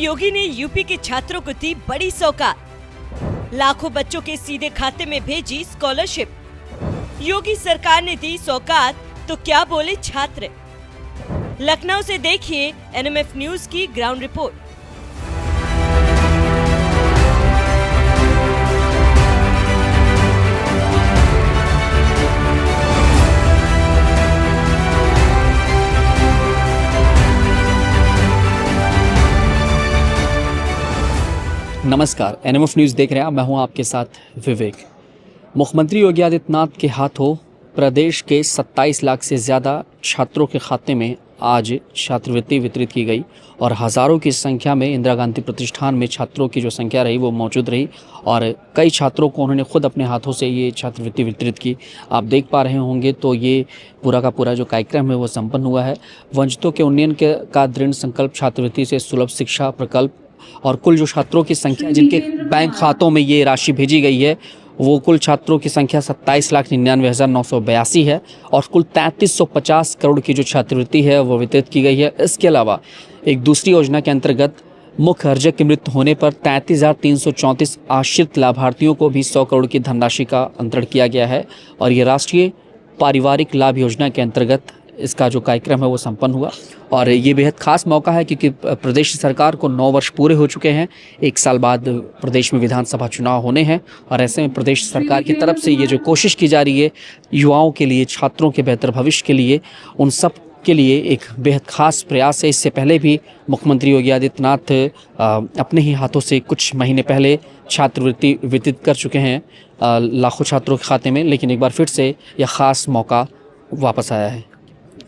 योगी ने यूपी के छात्रों को दी बड़ी सौगात। लाखों बच्चों के सीधे खाते में भेजी स्कॉलरशिप। योगी सरकार ने दी सौगात तो क्या बोले छात्र। लखनऊ से देखिए एनएमएफ न्यूज की ग्राउंड रिपोर्ट। नमस्कार, एनएमएफ न्यूज़ देख रहे हैं। मैं हूं आपके साथ विवेक। मुख्यमंत्री योगी आदित्यनाथ के हाथों प्रदेश के 27 लाख से ज़्यादा छात्रों के खाते में आज छात्रवृत्ति वितरित की गई और हज़ारों की संख्या में इंदिरा गांधी प्रतिष्ठान में छात्रों की जो संख्या रही वो मौजूद रही और कई छात्रों को उन्होंने खुद अपने हाथों से ये छात्रवृत्ति वितरित की। आप देख पा रहे होंगे तो ये पूरा का पूरा जो कार्यक्रम है वो संपन्न हुआ है। वंचितों के उन्नयन का दृढ़ संकल्प छात्रवृत्ति से सुलभ शिक्षा प्रकल्प और कुल जो छात्रों की संख्या जिनके बैंक खातों में ये राशि भेजी गई है वो कुल छात्रों की संख्या 27,99,982 है और कुल 3350 करोड़ की जो छात्रवृत्ति है वो वितरित की गई है। इसके अलावा एक दूसरी योजना के अंतर्गत मुख्य अर्जक की मृत्यु होने पर 33,334 आश्रित लाभार्थियों को भी 100 करोड़ की धनराशि का अंतरण किया गया है और ये राष्ट्रीय पारिवारिक लाभ योजना के अंतर्गत इसका जो कार्यक्रम है वो संपन्न हुआ और ये बेहद खास मौका है क्योंकि प्रदेश सरकार को 9 वर्ष पूरे हो चुके हैं। 1 साल बाद प्रदेश में विधानसभा चुनाव होने हैं और ऐसे में प्रदेश सरकार की तरफ से ये जो कोशिश की जा रही है युवाओं के लिए, छात्रों के बेहतर भविष्य के लिए, उन सब के लिए एक बेहद खास प्रयास है। इससे पहले भी मुख्यमंत्री योगी आदित्यनाथ अपने ही हाथों से कुछ महीने पहले छात्रवृत्ति वितरित कर चुके हैं लाखों छात्रों के खाते में, लेकिन एक बार फिर से यह ख़ास मौका वापस आया है।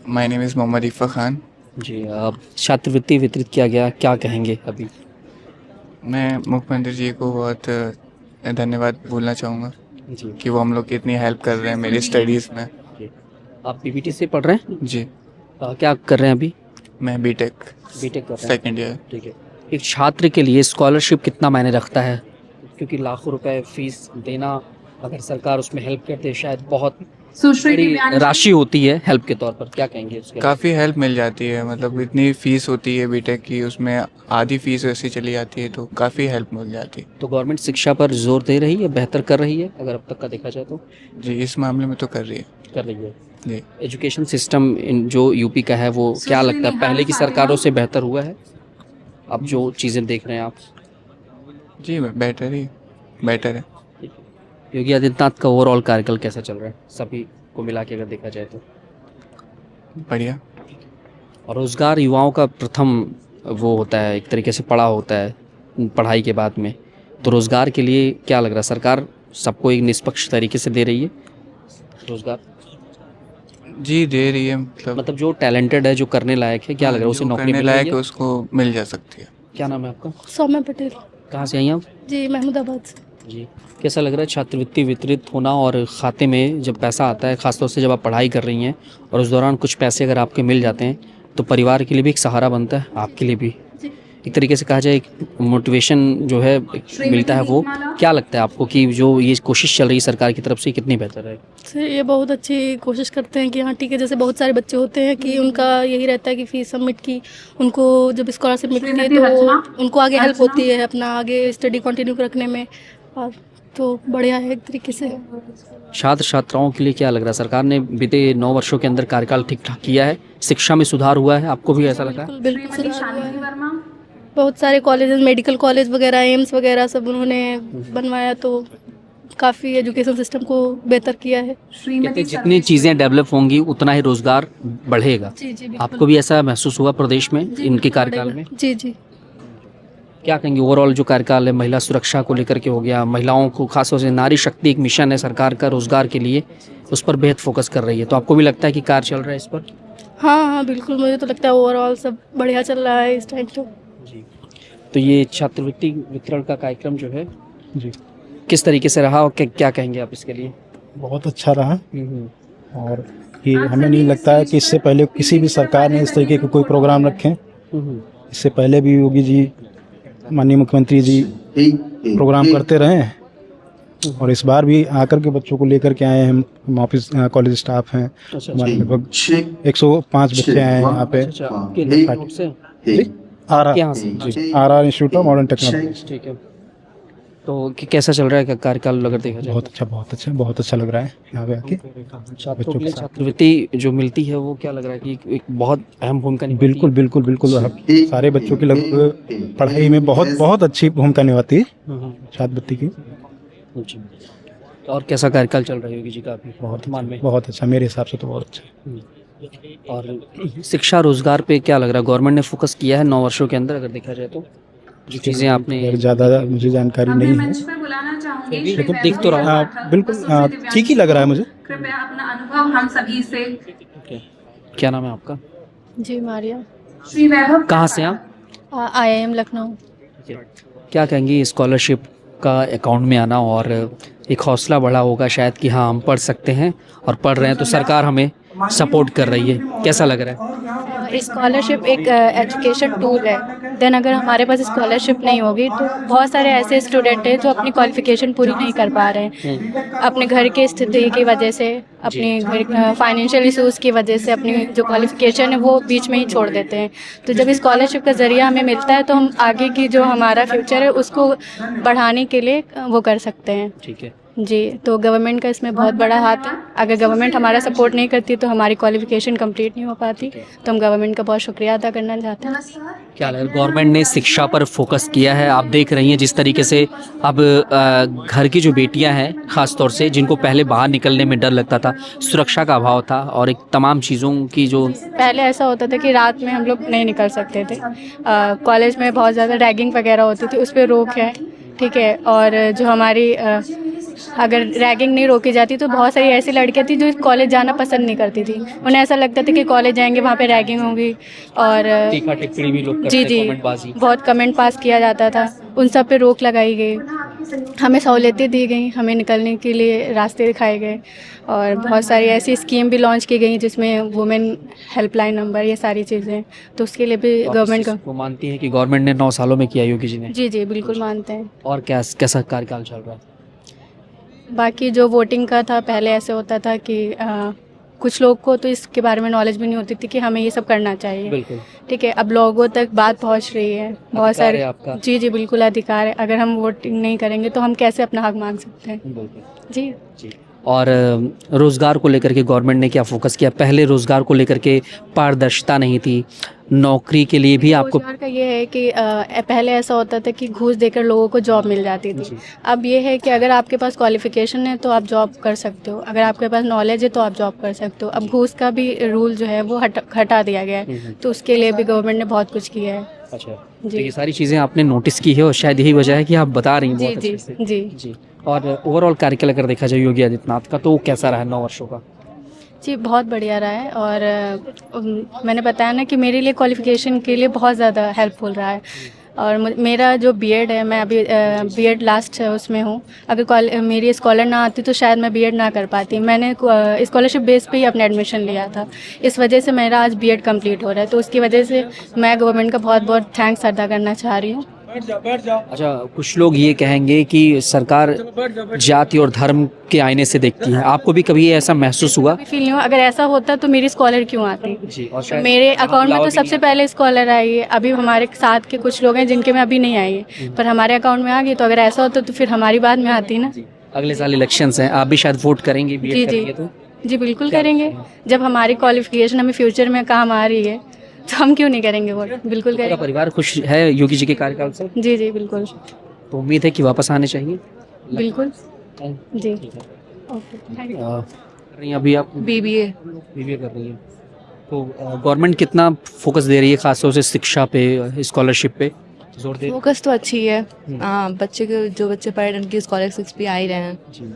My name is Mohammad Ifa Khan. जी, छात्रवृत्ति वितरित किया गया, क्या कहेंगे अभी? मैं मुख्यमंत्री जी को बहुत धन्यवाद बोलना चाहूँगा जी कि वो हम लोग की इतनी हेल्प कर रहे हैं मेरी स्टडीज़ में। आप पीबीटी से पढ़ रहे हैं? जी, क्या कर रहे हैं अभी? मैं बीटेक कर रहे हैं। Second year. ठीक है। एक छात्र के लिए स्कॉलरशिप कितना मायने रखता है? क्योंकि लाखों रुपए फीस देना, अगर सरकार उसमें हेल्प करते शायद बहुत बड़ी राशि होती है हेल्प के तौर पर, क्या कहेंगे उसके? काफ़ी हेल्प मिल जाती है, मतलब इतनी फ़ीस होती है बीटेक की, उसमें आधी फ़ीस वैसी चली जाती है तो काफ़ी हेल्प मिल जाती है। तो गवर्नमेंट शिक्षा पर जोर दे रही है, बेहतर कर रही है अगर अब तक का देखा जाए तो? जी, इस मामले में तो कर रही है जी। एजुकेशन सिस्टम जो यूपी का है वो क्या लगता है पहले की सरकारों से बेहतर हुआ है अब जो चीज़ें देख रहे हैं आप? जी, बेटर है। योगी आदित्यनाथ का ओवरऑल कार्यकाल कैसा चल रहा है सभी को मिला के अगर देखा जाए तो? बढ़िया। और रोज़गार युवाओं का प्रथम वो होता है, एक तरीके से पड़ा होता है पढ़ाई के बाद में, तो रोज़गार के लिए क्या लग रहा है सरकार सबको एक निष्पक्ष तरीके से दे रही है रोज़गार? जी, दे रही है। मतलब जो टैलेंटेड है, जो करने लायक है, क्या लग रहा है उसे नौकरी मिल रही है? उसको मिल जा सकती है। क्या नाम है आपका? सौम्या पटेल। कहाँ से आई आप? जी, महमूदाबाद से। जी, कैसा लग रहा है छात्रवृत्ति वितरित होना और खाते में जब पैसा आता है, खासतौर से जब आप पढ़ाई कर रही हैं और उस दौरान कुछ पैसे अगर आपके मिल जाते हैं तो परिवार के लिए भी एक सहारा बनता है, आपके लिए भी एक तरीके से कहा जाए एक मोटिवेशन जो है मिलता है। वो क्या लगता है आपको कि जो ये कोशिश चल रही है सरकार की तरफ से कितनी बेहतर है? सर, ये बहुत अच्छी कोशिश करते हैं कि हाँ ठीक है, जैसे बहुत सारे बच्चे होते हैं कि उनका यही रहता है कि फीस सबमिट की, उनको जब स्कॉलरशिप मिलती है तो उनको आगे हेल्प होती है अपना आगे स्टडी कंटिन्यू रखने में, और तो बढ़िया है एक तरीके से। छात्र छात्राओं के लिए क्या लग रहा है सरकार ने बीते 9 वर्षों के अंदर कार्यकाल ठीक ठाक किया है, शिक्षा में सुधार हुआ है, आपको भी ऐसा लगा है? बिल्कुल सुधार हुआ है। बहुत सारे कॉलेजेस, मेडिकल कॉलेज वगैरह, एम्स वगैरह सब उन्होंने बनवाया तो काफ़ी एजुकेशन सिस्टम को बेहतर किया है। कहते जितनी चीज़ें डेवलप होंगी उतना ही रोजगार बढ़ेगा। जी, आपको भी ऐसा महसूस हुआ प्रदेश में इनके कार्यकाल में? जी। क्या कहेंगे ओवरऑल जो कार्यकाल है महिला सुरक्षा को लेकर के हो गया, महिलाओं को खासतौर से नारी शक्ति एक मिशन है सरकार का रोजगार के लिए, उस पर बेहद फोकस कर रही है, तो आपको भी लगता है कि कार्य चल रहा है इस पर? हाँ, बिल्कुल, मुझे तो लगता है ओवरऑल सब बढ़िया चल रहा है इस टाइम तो। जी, तो ये छात्रवृत्ति वितरण का कार्यक्रम जो है जी किस तरीके से रहा और क्या कहेंगे आप इसके लिए? बहुत अच्छा रहा और ये हमें नहीं लगता है कि इससे पहले किसी भी सरकार ने इस तरीके के कोई प्रोग्राम रखे। इससे पहले भी योगी जी, माननीय मुख्यमंत्री जी प्रोग्राम करते रहे हैं और इस बार भी आकर के बच्चों को लेकर के आए हैं। हम ऑफिस कॉलेज स्टाफ हैं, हमारे लगभग 105 बच्चे आए हैं यहाँ पे। यहाँ से जी। RR institute of modern technology. ठीक है, तो कैसा चल रहा है कार्यकाल अगर देखा जाए? बहुत अच्छा लग रहा है यहाँ पे आके। छात्रों के लिए छात्रवृत्ति जो मिलती है वो क्या लग रहा है कि एक बहुत अहम भूमिका निभाती है? बिल्कुल सारे बच्चों की लगभग पढ़ाई में बहुत अच्छी भूमिका निभाती है छात्रवृत्ति की। जी। और कैसा कार्यकाल चल रहा है योगी जी का अभी वर्तमान में? बहुत अच्छा, मेरे हिसाब से तो बहुत अच्छा। और शिक्षा रोजगार पे क्या लग रहा है, गवर्नमेंट ने फोकस किया है 9 वर्षों के अंदर अगर देखा जाए तो? जो चीज़ें आपने ज़्यादा मुझे जानकारी नहीं है, लेकिन देख तो रहा हूँ। बिल्कुल ठीक ही लग रहा है मुझे। कृपया अपना अनुभव हम सभी से। क्या नाम है आपका? जी मारिया, श्री वैभव कहाँ से आप? IIM लखनऊ। क्या कहेंगी स्कॉलरशिप का अकाउंट में आना, और एक हौसला बढ़ा होगा शायद कि हाँ हम पढ़ सकते हैं और पढ़ रहे हैं तो सरकार हमें सपोर्ट कर रही है, कैसा लग रहा है? स्कॉलरशिप एक एजुकेशन टूल है। देन अगर हमारे पास स्कॉलरशिप नहीं होगी तो बहुत सारे ऐसे स्टूडेंट हैं जो अपनी क्वालिफिकेशन पूरी नहीं कर पा रहे हैं, अपने घर की स्थिति की वजह से, अपने घर फाइनेंशियल इशूज़ की वजह से अपनी जो क्वालिफिकेशन है वो बीच में ही छोड़ देते हैं। तो जब स्कॉलरशिप का ज़रिया हमें मिलता है तो हम आगे की जो हमारा फ्यूचर है उसको बढ़ाने के लिए वो कर सकते हैं। ठीक है जी, तो गवर्नमेंट का इसमें बहुत बड़ा हाथ है। अगर गवर्नमेंट हमारा सपोर्ट नहीं करती तो हमारी क्वालिफिकेशन कंप्लीट नहीं हो पाती। तो हम गवर्नमेंट का बहुत शुक्रिया अदा करना चाहते हैं। क्या लग रहा है, गवर्नमेंट ने शिक्षा पर फोकस किया है? आप देख रही हैं जिस तरीके से अब घर की जो बेटियां हैं ख़ास तौर से, जिनको पहले बाहर निकलने में डर लगता था, सुरक्षा का अभाव था और एक तमाम चीज़ों की जो पहले ऐसा होता था कि रात में हम लोग नहीं निकल सकते थे, कॉलेज में बहुत ज़्यादा रैगिंग वगैरह होती थी, उस पर रोक है, ठीक है। और जो हमारी अगर रैगिंग नहीं रोकी जाती तो बहुत सारी ऐसी लड़कियां थी जो कॉलेज जाना पसंद नहीं करती थी। उन्हें ऐसा लगता था कि कॉलेज जाएंगे वहाँ पे रैगिंग होगी और टीका टिप्पणी भी लोग करते जी हैं, जी कमेंटबाजी। बहुत कमेंट पास किया जाता था, उन सब पे रोक लगाई गई। हमें सहूलियतें दी गई, हमें निकलने के लिए रास्ते दिखाए गए और बहुत सारी ऐसी स्कीम भी लॉन्च की गई जिसमें वुमेन हेल्पलाइन नंबर, ये सारी चीज़ें, तो उसके लिए भी गवर्नमेंट का। वो मानती है कि गवर्नमेंट ने 9 सालों में किया योगी जी ने? जी जी बिल्कुल मानते हैं। और कैसा कार्यकाल चल रहा है? बाकी जो वोटिंग का था, पहले ऐसे होता था कि कुछ लोग को तो इसके बारे में नॉलेज भी नहीं होती थी कि हमें ये सब करना चाहिए, बिल्कुल ठीक है। अब लोगों तक बात पहुंच रही है, बहुत सारे। आपका? जी जी बिल्कुल अधिकार है। अगर हम वोटिंग नहीं करेंगे तो हम कैसे अपना हक मांग सकते हैं? बिल्कुल जी जी। और रोज़गार को लेकर के गवर्नमेंट ने क्या फोकस किया? पहले रोज़गार को लेकर के पारदर्शिता नहीं थी, नौकरी के लिए भी आपको रोजगार का ये है कि पहले ऐसा होता था कि घूस देकर लोगों को जॉब मिल जाती थी। अब ये है कि अगर आपके पास क्वालिफिकेशन है तो आप जॉब कर सकते हो, अगर आपके पास नॉलेज है तो आप जॉब कर सकते हो। अब घूस का भी रूल जो है वो हटा दिया गया है, तो उसके लिए भी गवर्नमेंट ने बहुत कुछ किया है। अच्छा, जी। तो ये सारी चीज़ें आपने नोटिस की है और शायद यही वजह है कि आप बता रही हैं जी बहुत जी अच्छे से। जी जी। और ओवरऑल कार्यकाल अगर देखा जाए योगी आदित्यनाथ का, तो वो कैसा रहा 9 वर्षों का? जी बहुत बढ़िया रहा है। और मैंने बताया ना कि मेरे लिए क्वालिफिकेशन के लिए बहुत ज़्यादा हेल्पफुल रहा है। और मेरा जो बीएड है, मैं अभी बीएड लास्ट उसमें हूँ। अगर मेरी स्कॉलर ना आती तो शायद मैं बीएड ना कर पाती। मैंने स्कॉलरशिप बेस पे ही अपना एडमिशन लिया था, इस वजह से मेरा आज बीएड कंप्लीट हो रहा है। तो उसकी वजह से मैं गवर्नमेंट का बहुत बहुत थैंक्स अदा करना चाह रही हूँ। अच्छा, कुछ लोग ये कहेंगे कि सरकार जाति और धर्म के आईने से देखती है, आपको भी कभी ऐसा महसूस हुआ? फील नहीं हुआ। अगर ऐसा होता तो मेरी स्कॉलर क्यों आती? जी। और तो मेरे अकाउंट में तो सबसे पहले स्कॉलर आई है। अभी हमारे साथ के कुछ लोग हैं जिनके में अभी नहीं आई है, पर हमारे अकाउंट में आ गई। तो अगर ऐसा होता तो फिर हमारी बाद में आती ना। अगले साल इलेक्शंस हैं, आप भी शायद वोट करेंगे जी बीएड जी करेंगे तो? जी बिल्कुल करेंगे। जब हमारी क्वालिफिकेशन हमें फ्यूचर में काम आ रही है तो हम क्यों नहीं करेंगे वोट? बिल्कुल पूरा करेंगे। परिवार खुश है योगी जी के कार्यकाल से? जी जी बिल्कुल तो उम्मीद है कि वापस आने चाहिए। बिल्कुल जी। ठीक है। Okay thank you. कर रही हैं अभी आप? बीबीए बीबीए कर रही हैं, तो गवर्नमेंट कितना फोकस दे रही है खासतौर से शिक्षा पे, स्कॉलरशिप पे जोर दे? फोकस तो अच्छी है। बच्चे के जो बच्चे पढ़ रहे हैं उनकी स्कॉलरशिप्स भी आ ही रहे हैं। जी।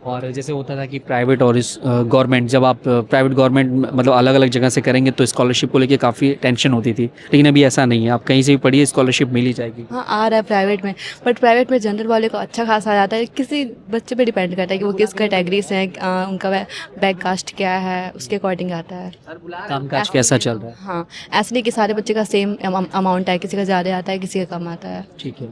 और जैसे होता था कि प्राइवेट और इस गवर्नमेंट, जब आप प्राइवेट गवर्नमेंट मतलब अलग अलग जगह से करेंगे तो स्कॉलरशिप को लेके काफ़ी टेंशन होती थी, लेकिन अभी ऐसा नहीं है, आप कहीं से भी पढ़िए स्कॉलरशिप मिल ही जाएगी। हाँ आ रहा है प्राइवेट में, बट प्राइवेट में जनरल वाले को अच्छा खासा आ जाता है। किसी बच्चे पे डिपेंड करता है कि वो किस कैटेगरी से हैं, उनका बैककास्ट क्या है, उसके अकॉर्डिंग आता है। कामकाज कैसा चल रहा है? हाँ, ऐसे नहीं कि सारे बच्चे का सेम अमाउंट है, किसी का ज़्यादा आता है, किसी का कम आता है। ठीक है।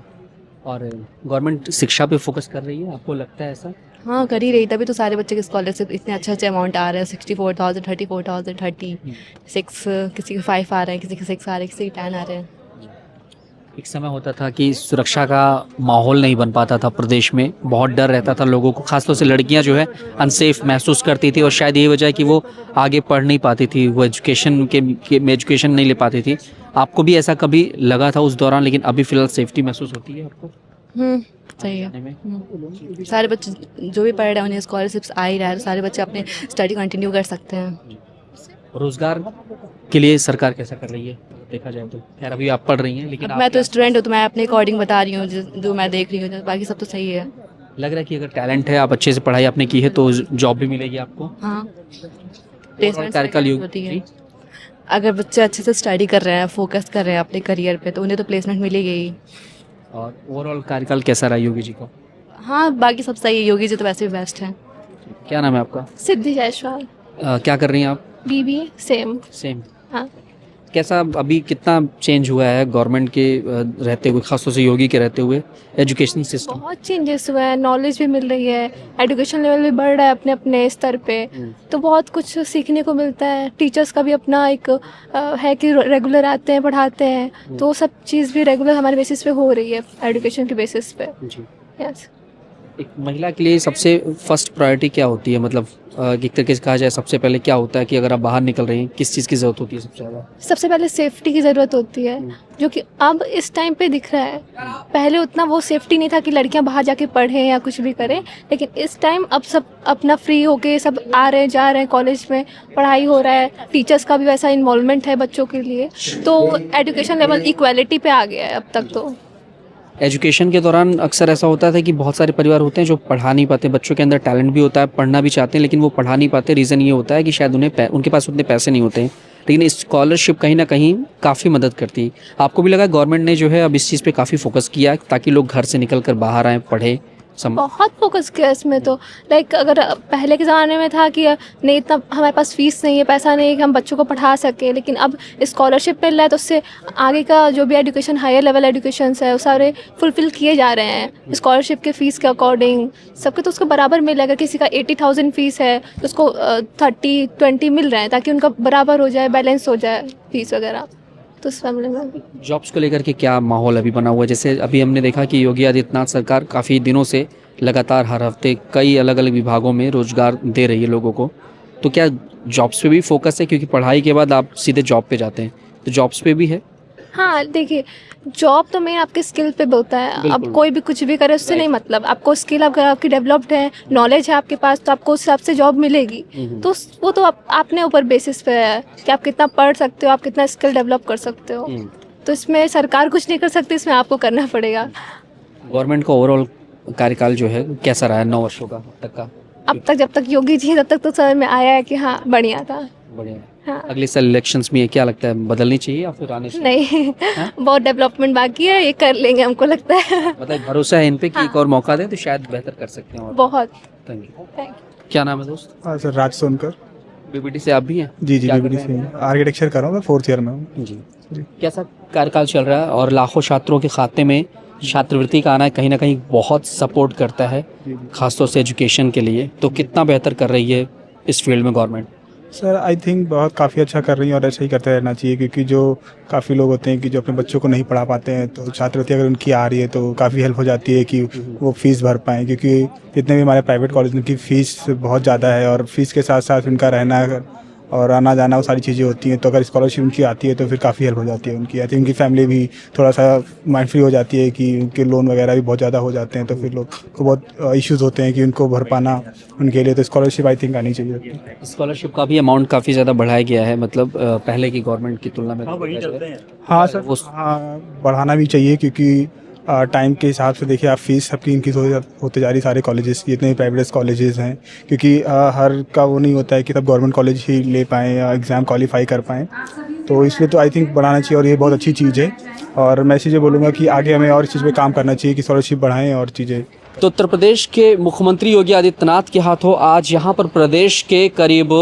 और गवर्नमेंट शिक्षा पे फोकस कर रही है, आपको लगता है ऐसा? हाँ कर ही रही, तभी तो सारे बच्चे के स्कॉलरशिप इतने अच्छे अमाउंट आ रहे हैं। 64,000, 34,000, 36, किसी के 5 आ रहे हैं, किसी के 6 आ रहे हैं, किसी के 10 आ रहे हैं। एक समय होता था कि सुरक्षा का माहौल नहीं बन पाता था प्रदेश में, बहुत डर रहता था लोगों को, खासतौर से लड़कियां जो है अनसेफ महसूस करती थी और शायद यही वजह है कि वो आगे पढ़ नहीं पाती थी, वो एजुकेशन नहीं ले पाती थी। आपको भी ऐसा कभी लगा था उस दौरान, लेकिन अभी फ़िलहाल सेफ्टी महसूस होती है आपको? सही है। जाने में? सारे बच्चे जो भी पढ़ रहे हैं उन्हें स्कॉलरशिप्स आ ही रहा है, तो सारे बच्चे अपने स्टडी कंटिन्यू कर सकते हैं। रोजगार के लिए सरकार कैसा कर रही है देखा जाए तो? खैर अभी आप पढ़ रही हैं, लेकिन अब मैं तो स्टूडेंट हूँ तो मैं अपने अकॉर्डिंग बता रही हूँ जो मैं देख रही हूँ, बाकी सब तो सही है। लग रहा है कि अगर टैलेंट है, आप अच्छे से पढ़ाई आपने की है, तो जॉब भी मिलेगी आपको? हाँ, प्लेसमेंट कार्यकाल होती है। अगर बच्चे अच्छे से स्टडी कर रहे हैं, फोकस कर रहे हैं अपने करियर पे, तो उन्हें तो प्लेसमेंट मिलेगी ही। और ओवरऑल कार्यकाल कैसा रहा योगी जी का? हाँ, बाकी सब सही है, योगी जी तो वैसे भी बेस्ट हैं। क्या नाम है आपका? सिद्धि जायसवाल। क्या कर रही हैं आप? BBA same. सेम। हाँ। कैसा अभी कितना चेंज हुआ है गवर्नमेंट के रहते हुए, खासतौर से योगी के रहते हुए, एजुकेशन सिस्टम? बहुत चेंजेस हुए हैं, नॉलेज भी मिल रही है, एजुकेशन लेवल भी बढ़ रहा है अपने अपने स्तर पे, तो बहुत कुछ सीखने को मिलता है। टीचर्स का भी अपना एक है कि रेगुलर आते हैं, पढ़ाते हैं, तो सब चीज़ भी रेगुलर हमारे बेसिस पे हो रही है, एजुकेशन के बेसिस पे। जी। यस। एक महिला के लिए सबसे फर्स्ट प्रायोरिटी क्या होती है, मतलब एक तरीके से कहा जाए सबसे पहले क्या होता है कि अगर आप बाहर निकल रही हैं, किस चीज़ की ज़रूरत होती है सबसे ज़्यादा? सबसे पहले सेफ्टी की ज़रूरत होती है, जो कि अब इस टाइम पे दिख रहा है। पहले उतना वो सेफ्टी नहीं था कि लड़कियां बाहर जाके पढ़ें या कुछ भी करें, लेकिन इस टाइम अब सब अपना फ्री होके सब आ रहे हैं, जा रहे हैं, कॉलेज में पढ़ाई हो रहा है, टीचर्स का भी वैसा इन्वॉल्वमेंट है बच्चों के लिए, तो एजुकेशन लेवल इक्वालिटी पे आ गया है अब तक। तो एजुकेशन के दौरान अक्सर ऐसा होता था कि बहुत सारे परिवार होते हैं जो पढ़ा नहीं पाते, बच्चों के अंदर टैलेंट भी होता है, पढ़ना भी चाहते हैं, लेकिन वो पढ़ा नहीं पाते। रीज़न ये होता है कि शायद उनके पास उतने पैसे नहीं होते हैं, लेकिन स्कॉलरशिप कहीं ना कहीं काफ़ी मदद करती है। आपको भी लगा गवर्नमेंट ने जो है अब इस चीज़ पे काफ़ी फोकस किया ताकि लोग घर से निकल कर बाहर आएँ, पढ़ें? बहुत फोकस किया इसमें तो। लाइक अगर पहले के ज़माने में था कि नहीं, इतना हमारे पास फीस नहीं है, पैसा नहीं है कि हम बच्चों को पढ़ा सकें, लेकिन अब स्कॉलरशिप मिल रहा है तो उससे आगे का जो भी एजुकेशन, हायर लेवल एजुकेशन है, वो सारे फुलफिल किए जा रहे हैं स्कॉलरशिप के फ़ीस के अकॉर्डिंग। सबके तो उसको बराबर मिल रहा है। अगर किसी का 80,000 फीस है तो उसको 30-20 मिल रहा है, ताकि उनका बराबर हो जाए, बैलेंस हो जाए फीस वगैरह। तो इस मामले में जॉब्स को लेकर के क्या माहौल अभी बना हुआ है? जैसे अभी हमने देखा कि योगी आदित्यनाथ सरकार काफ़ी दिनों से लगातार हर हफ्ते कई अलग अलग विभागों में रोजगार दे रही है लोगों को, तो क्या जॉब्स पे भी फोकस है? क्योंकि पढ़ाई के बाद आप सीधे जॉब पे जाते हैं, तो जॉब्स पे भी है? हाँ, देखिए, जॉब तो मेन आपके स्किल पे होता है। अब कोई भी कुछ भी करे उससे नहीं मतलब, आपको स्किल अगर आपकी डेवलप्ड है, नॉलेज है आपके पास, तो आपको उस हिसाब से जॉब मिलेगी। तो वो तो आपने ऊपर बेसिस पे है कि आप कितना पढ़ सकते हो, आप कितना स्किल डेवलप कर सकते हो। तो इसमें सरकार कुछ नहीं कर सकती, इसमें आपको करना पड़ेगा। गवर्नमेंट का ओवरऑल कार्यकाल जो है कैसा रहा है 9 वर्षों का अब तक का? अब तक जब तक योगी जी, तब तक तो समझ में आया है कि हाँ बढ़िया था। बढ़िया। हाँ। अगले साल इलेक्शंस में क्या लगता है, बदलनी चाहिए या फिर आने चाहिए? नहीं, बहुत डेवलपमेंट बाकी है, ये कर लेंगे हमको लगता है। मतलब भरोसा है इन पे कि एक और मौका दें तो शायद बेहतर कर सकते हैं। और बहुत थैंक यू। Thank you. क्या नाम है दोस्त? हाँ सर, राज सोनकर। बीबीटी से आप भी हैं? जी जी, क्या कर बीबीडी रहे हैं? से आर्किटेक्चर कर रहा हूँ, मैं 4th ईयर में हूँ। जी। कैसा कार्यकाल चल रहा है और लाखों छात्रों के खाते में छात्रवृत्ति का आना कहीं ना कहीं बहुत सपोर्ट करता है, खासतौर से एजुकेशन के लिए, तो कितना बेहतर कर रही है इस फील्ड में गवर्नमेंट? सर आई थिंक बहुत काफ़ी अच्छा कर रही हैं और ऐसा ही करते रहना चाहिए, क्योंकि जो काफ़ी लोग होते हैं कि जो अपने बच्चों को नहीं पढ़ा पाते हैं, तो छात्रवृत्ति अगर उनकी आ रही है तो काफ़ी हेल्प हो जाती है कि वो फ़ीस भर पाएँ, क्योंकि जितने भी हमारे प्राइवेट कॉलेज उनकी फ़ीस बहुत ज़्यादा है और फीस के साथ साथ उनका रहना और आना जाना वो सारी चीज़ें होती हैं। तो अगर स्कॉलरशिप उनकी आती है तो फिर काफ़ी हेल्प हो जाती है उनकी। आई थिंक उनकी फैमिली भी थोड़ा सा माइंड फ्री हो जाती है कि उनके लोन वगैरह भी बहुत ज़्यादा हो जाते हैं, तो फिर लोग को बहुत इश्यूज़ होते हैं कि उनको भर पाना उनके लिए। तो स्कॉलरशिप आई थिंक आनी चाहिए। स्कॉलरशिप का भी अमाउंट काफ़ी ज़्यादा बढ़ाया गया है, मतलब पहले की गवर्नमेंट की तुलना में। हाँ सर, हाँ बढ़ाना भी चाहिए, क्योंकि टाइम के हिसाब से देखिए आप फीस सबकी इंक्रीज होते जा रही सारे कॉलेजेस, जितने भी प्राइवेट कॉलेजेस हैं, क्योंकि हर का वो नहीं होता है कि सब गवर्नमेंट कॉलेज ही ले पाएँ या एग्ज़ाम क्वालिफाई कर पाएँ, तो इसलिए तो आई थिंक बढ़ाना चाहिए और ये बहुत अच्छी चीज़ है। और मैं इसीलिए बोलूँगा कि आगे हमें और इस चीज़ पे काम करना चाहिए कि स्कॉलरशिप बढ़ाएँ और चीज़ें। तो उत्तर प्रदेश के मुख्यमंत्री योगी आदित्यनाथ के हाथों आज यहाँ पर प्रदेश के करीब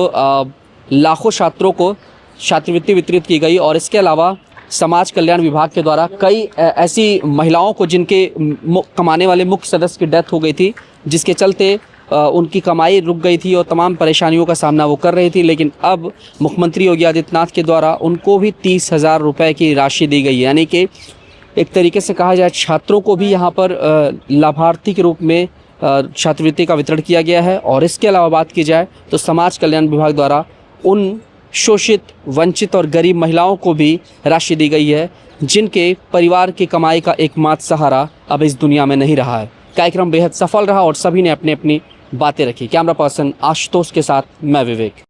लाखों छात्रों को छात्रवृत्ति वितरित की गई, और इसके अलावा समाज कल्याण विभाग के द्वारा कई ऐसी महिलाओं को जिनके कमाने वाले मुख्य सदस्य की डेथ हो गई थी, जिसके चलते उनकी कमाई रुक गई थी और तमाम परेशानियों का सामना वो कर रही थी, लेकिन अब मुख्यमंत्री योगी आदित्यनाथ के द्वारा उनको भी 30,000 रुपये की राशि दी गई है। यानी कि एक तरीके से कहा जाए छात्रों को भी यहाँ पर लाभार्थी के रूप में छात्रवृत्ति का वितरण किया गया है। और इसके अलावा बात की जाए तो समाज कल्याण विभाग द्वारा उन शोषित, वंचित और गरीब महिलाओं को भी राशि दी गई है जिनके परिवार की कमाई का एकमात्र सहारा अब इस दुनिया में नहीं रहा है। कार्यक्रम बेहद सफल रहा और सभी ने अपनी अपनी बातें रखी। कैमरा पर्सन आशुतोष के साथ मैं विवेक।